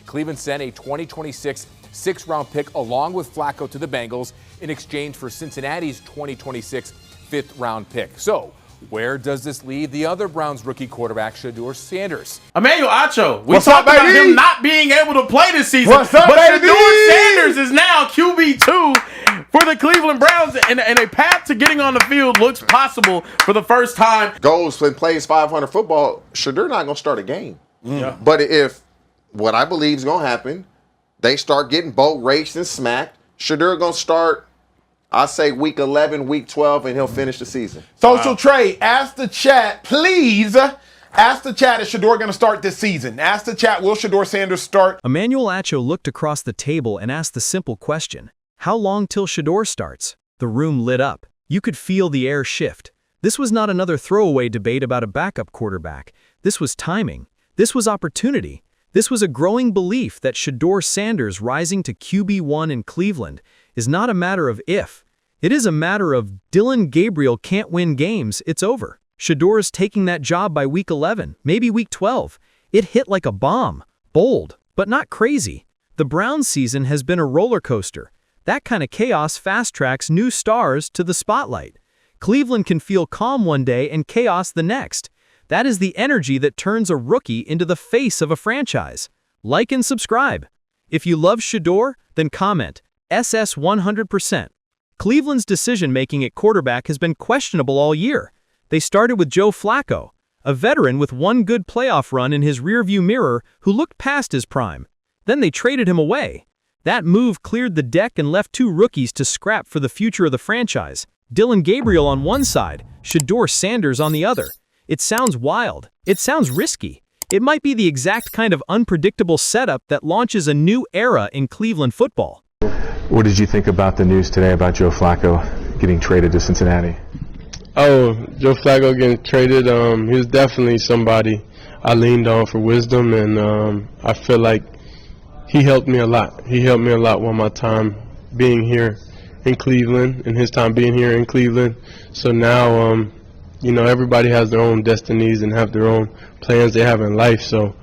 Cleveland sent a 2026 sixth-round pick along with Flacco to the Bengals in exchange for Cincinnati's 2026 fifth-round pick. So, where does this leave the other Browns rookie quarterback, Shedeur Sanders? Emmanuel Acho. We What's talked up, about baby? him not being able to play this season. What's up, but baby? Shedeur Sanders is now QB2 for the Cleveland Browns, and a path to getting on the field looks possible for the first time. Goes and plays 500 football, Shedeur not going to start a game. Yeah. But if what I believe is going to happen, they start getting boat raced and smacked, Shedeur going to start, I say week 11, week 12, and he'll finish the season. Social Trade, ask the chat, please. Ask the chat, is Shedeur going to start this season? Ask the chat, will Shedeur Sanders start? Emmanuel Acho looked across the table and asked the simple question, how long till Shedeur starts? The room lit up. You could feel the air shift. This was not another throwaway debate about a backup quarterback. This was timing. This was opportunity. This was a growing belief that Shedeur Sanders rising to QB1 in Cleveland is not a matter of if. It is a matter of Dillon Gabriel can't win games, it's over. Shedeur's taking that job by week 11, maybe week 12. It hit like a bomb. Bold, but not crazy. The Browns season has been a roller coaster. That kind of chaos fast-tracks new stars to the spotlight. Cleveland can feel calm one day and chaos the next. That is the energy that turns a rookie into the face of a franchise. Like and subscribe. If you love Shedeur, then comment SS 100%. Cleveland's decision-making at quarterback has been questionable all year. They started with Joe Flacco, a veteran with one good playoff run in his rearview mirror who looked past his prime. Then they traded him away. That move cleared the deck and left two rookies to scrap for the future of the franchise. Dillon Gabriel on one side, Shedeur Sanders on the other. It sounds wild. It sounds risky. It might be the exact kind of unpredictable setup that launches a new era in Cleveland football. What did you think about the news today about Joe Flacco getting traded to Cincinnati? Oh, Joe Flacco getting traded, he was definitely somebody I leaned on for wisdom, and I feel like he helped me a lot. He helped me a lot while my time being here in Cleveland and his time being here in Cleveland. So now, everybody has their own destinies and have their own plans they have in life. So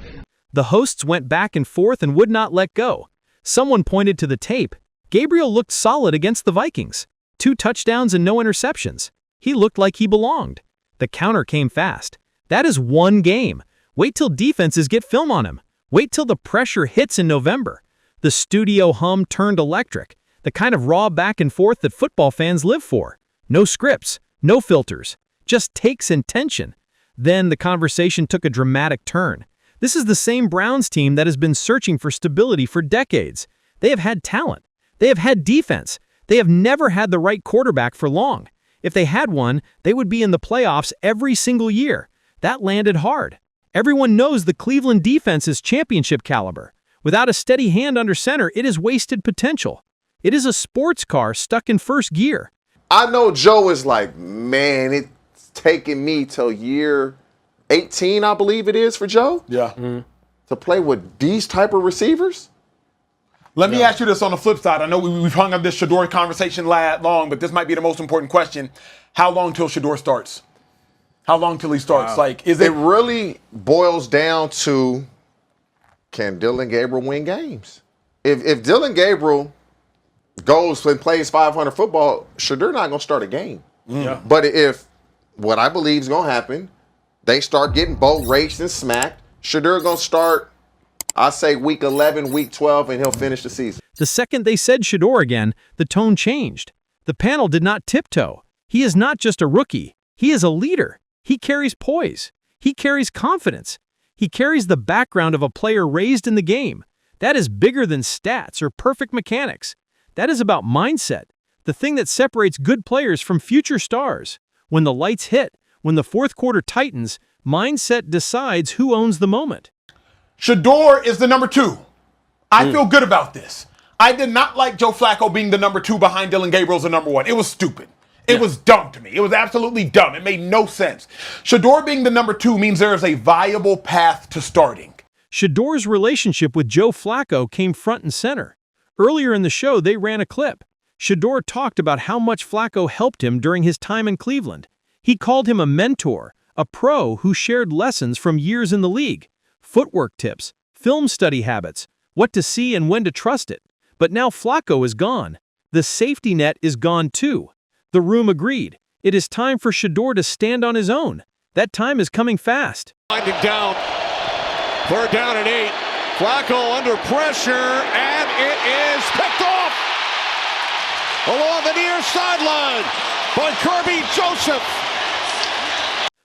the hosts went back and forth and would not let go. Someone pointed to the tape. Gabriel looked solid against the Vikings. 2 touchdowns and no interceptions. He looked like he belonged. The counter came fast. That is one game. Wait till defenses get film on him. Wait till the pressure hits in November. The studio hum turned electric. The kind of raw back and forth that football fans live for. No scripts, no filters, just takes and tension. Then the conversation took a dramatic turn. This is the same Browns team that has been searching for stability for decades. They have had talent. They have had defense. They have never had the right quarterback for long. If they had one, they would be in the playoffs every single year. That landed hard. Everyone knows the Cleveland defense is championship caliber. Without a steady hand under center, it is wasted potential. It is a sports car stuck in first gear. I know Joe is like, man, it's taking me till year 18, I believe it is for Joe. Yeah. To play with these type of receivers. Let me ask you this on the flip side. I know we've hung up this Shedeur conversation long, but this might be the most important question. How long till Shedeur starts? How long till he starts? Wow. Like, is it really boils down to, can Dillon Gabriel win games? If Dillon Gabriel goes and plays 500 football, Shedeur not going to start a game. Yeah. But if what I believe is going to happen, they start getting boat raced and smacked, Shedeur going to start, I say week 11, week 12, and he'll finish the season. The second they said Shedeur again, the tone changed. The panel did not tiptoe. He is not just a rookie. He is a leader. He carries poise. He carries confidence. He carries the background of a player raised in the game. That is bigger than stats or perfect mechanics. That is about mindset, the thing that separates good players from future stars. When the lights hit, when the fourth quarter tightens, mindset decides who owns the moment. Shedeur is the number 2. I feel good about this. I did not like Joe Flacco being the number 2 behind Dillon Gabriel as the number 1. It was stupid. It was dumb to me. It was absolutely dumb. It made no sense. Shedeur being the number 2 means there is a viable path to starting. Shedeur's relationship with Joe Flacco came front and center. Earlier in the show, they ran a clip. Shedeur talked about how much Flacco helped him during his time in Cleveland. He called him a mentor, a pro who shared lessons from years in the league. Footwork tips, film study habits, what to see and when to trust it. But now Flacco is gone. The safety net is gone too. The room agreed. It is time for Shedeur to stand on his own. That time is coming fast. Winding down. 3rd down and 8. Flacco under pressure, and it is picked off along the near sideline by Kirby Joseph.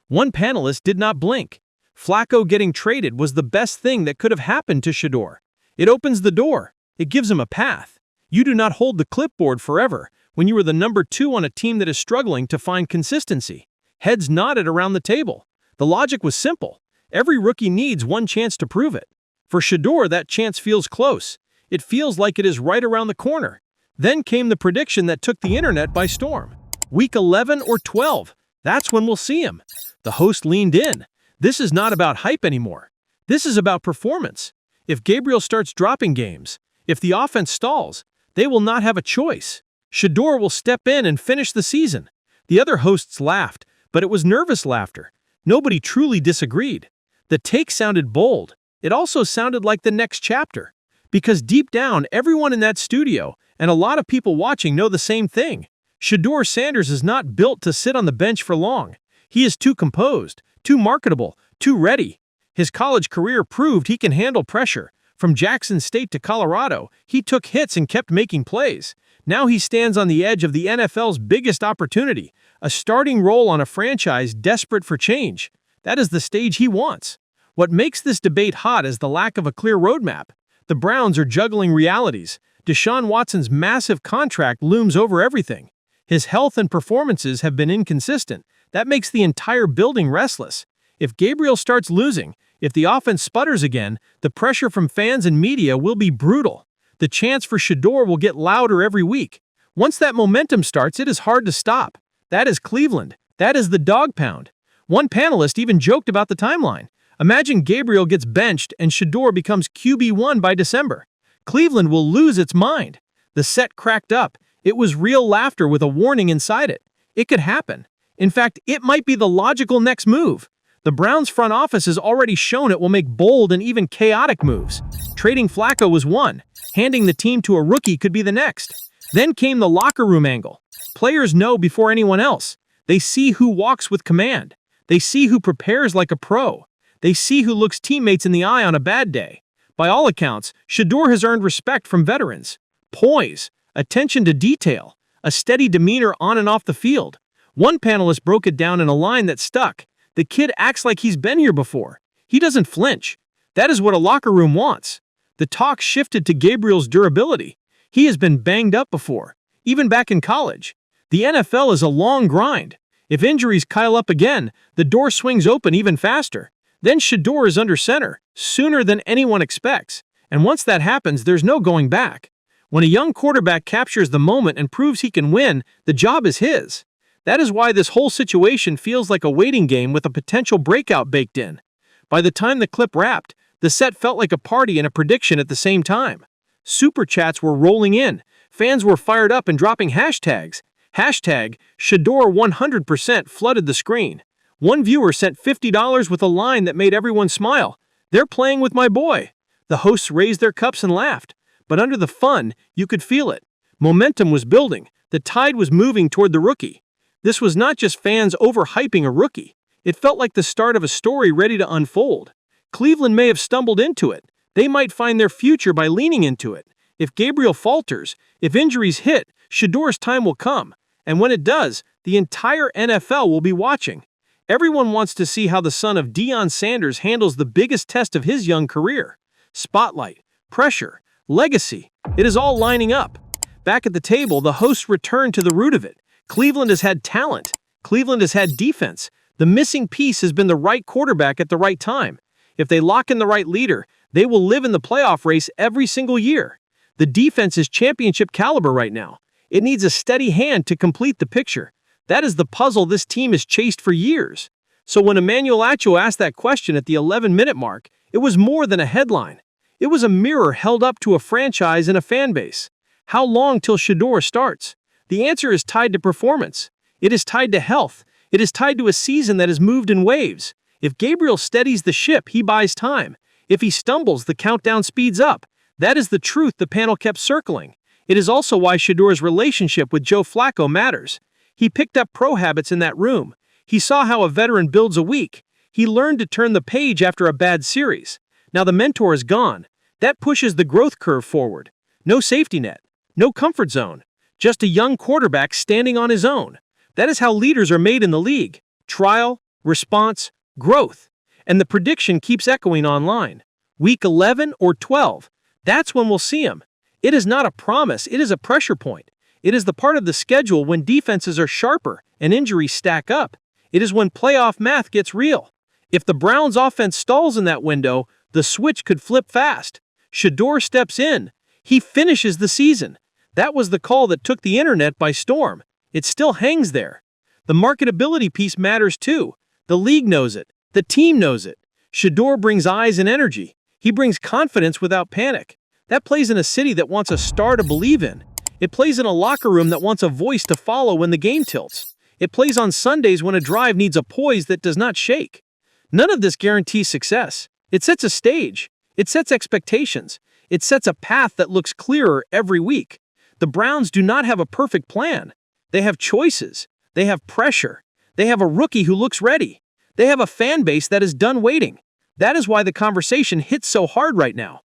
One panelist did not blink. Flacco getting traded was the best thing that could have happened to Shedeur. It opens the door. It gives him a path. You do not hold the clipboard forever when you are the number 2 on a team that is struggling to find consistency. Heads nodded around the table. The logic was simple. Every rookie needs one chance to prove it. For Shedeur, that chance feels close. It feels like it is right around the corner. Then came the prediction that took the internet by storm. Week 11 or 12, that's when we'll see him. The host leaned in. This is not about hype anymore. This is about performance. If Gabriel starts dropping games, if the offense stalls, they will not have a choice. Shedeur will step in and finish the season. The other hosts laughed, but it was nervous laughter. Nobody truly disagreed. The take sounded bold. It also sounded like the next chapter. Because deep down, everyone in that studio and a lot of people watching know the same thing. Shedeur Sanders is not built to sit on the bench for long. He is too composed, too marketable, too ready. His college career proved he can handle pressure. From Jackson State to Colorado, he took hits and kept making plays. Now he stands on the edge of the NFL's biggest opportunity, a starting role on a franchise desperate for change. That is the stage he wants. What makes this debate hot is the lack of a clear roadmap. The Browns are juggling realities. Deshaun Watson's massive contract looms over everything. His health and performances have been inconsistent. That makes the entire building restless. If Gabriel starts losing, if the offense sputters again, the pressure from fans and media will be brutal. The chants for Shedeur will get louder every week. Once that momentum starts, it is hard to stop. That is Cleveland. That is the dog pound. One panelist even joked about the timeline. Imagine Gabriel gets benched and Shedeur becomes QB1 by December. Cleveland will lose its mind. The set cracked up. It was real laughter with a warning inside it. It could happen. In fact, it might be the logical next move. The Browns front office has already shown it will make bold and even chaotic moves. Trading Flacco was one. Handing the team to a rookie could be the next. Then came the locker room angle. Players know before anyone else. They see who walks with command. They see who prepares like a pro. They see who looks teammates in the eye on a bad day. By all accounts, Shedeur has earned respect from veterans. Poise, attention to detail, a steady demeanor on and off the field. One panelist broke it down in a line that stuck. The kid acts like he's been here before. He doesn't flinch. That is what a locker room wants. The talk shifted to Gabriel's durability. He has been banged up before, even back in college. The NFL is a long grind. If injuries pile up again, the door swings open even faster. Then Shedeur is under center, sooner than anyone expects. And once that happens, there's no going back. When a young quarterback captures the moment and proves he can win, the job is his. That is why this whole situation feels like a waiting game with a potential breakout baked in. By the time the clip wrapped, the set felt like a party and a prediction at the same time. Super chats were rolling in. Fans were fired up and dropping hashtags. Hashtag Shedeur 100% flooded the screen. One viewer sent $50 with a line that made everyone smile. "They're playing with my boy." The hosts raised their cups and laughed. But under the fun, you could feel it. Momentum was building. The tide was moving toward the rookie. This was not just fans overhyping a rookie. It felt like the start of a story ready to unfold. Cleveland may have stumbled into it. They might find their future by leaning into it. If Gabriel falters, if injuries hit, Shedeur's time will come. And when it does, the entire NFL will be watching. Everyone wants to see how the son of Deion Sanders handles the biggest test of his young career. Spotlight, pressure, legacy, it is all lining up. Back at the table, the hosts returned to the root of it. Cleveland has had talent. Cleveland has had defense. The missing piece has been the right quarterback at the right time. If they lock in the right leader, they will live in the playoff race every single year. The defense is championship caliber right now. It needs a steady hand to complete the picture. That is the puzzle this team has chased for years. So when Emmanuel Acho asked that question at the 11-minute mark, it was more than a headline. It was a mirror held up to a franchise and a fan base. How long till Shedeur starts? The answer is tied to performance. It is tied to health. It is tied to a season that has moved in waves. If Gabriel steadies the ship, he buys time. If he stumbles, the countdown speeds up. That is the truth the panel kept circling. It is also why Shedeur's relationship with Joe Flacco matters. He picked up pro habits in that room. He saw how a veteran builds a week. He learned to turn the page after a bad series. Now the mentor is gone. That pushes the growth curve forward. No safety net. No comfort zone. Just a young quarterback standing on his own. That is how leaders are made in the league. Trial, response, growth. And the prediction keeps echoing online. Week 11 or 12. That's when we'll see him. It is not a promise, it is a pressure point. It is the part of the schedule when defenses are sharper and injuries stack up. It is when playoff math gets real. If the Browns' offense stalls in that window, the switch could flip fast. Shedeur steps in. He finishes the season. That was the call that took the internet by storm. It still hangs there. The marketability piece matters too. The league knows it. The team knows it. Shedeur brings eyes and energy. He brings confidence without panic. That plays in a city that wants a star to believe in. It plays in a locker room that wants a voice to follow when the game tilts. It plays on Sundays when a drive needs a poise that does not shake. None of this guarantees success. It sets a stage. It sets expectations. It sets a path that looks clearer every week. The Browns do not have a perfect plan. They have choices. They have pressure. They have a rookie who looks ready. They have a fan base that is done waiting. That is why the conversation hits so hard right now.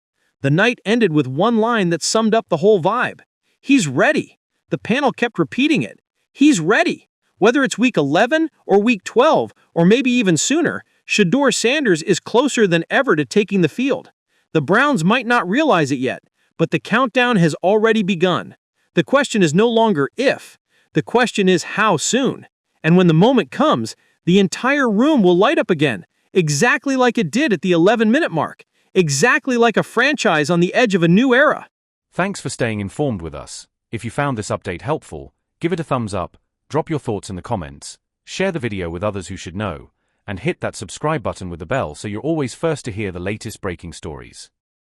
The night ended with one line that summed up the whole vibe. He's ready. The panel kept repeating it. He's ready. Whether it's week 11 or week 12 or maybe even sooner, Shedeur Sanders is closer than ever to taking the field. The Browns might not realize it yet, but the countdown has already begun. The question is no longer if. The question is how soon. And when the moment comes, the entire room will light up again, exactly like it did at the 11-minute mark, exactly like a franchise on the edge of a new era. Thanks for staying informed with us. If you found this update helpful, give it a thumbs up, drop your thoughts in the comments, share the video with others who should know, and hit that subscribe button with the bell so you're always first to hear the latest breaking stories.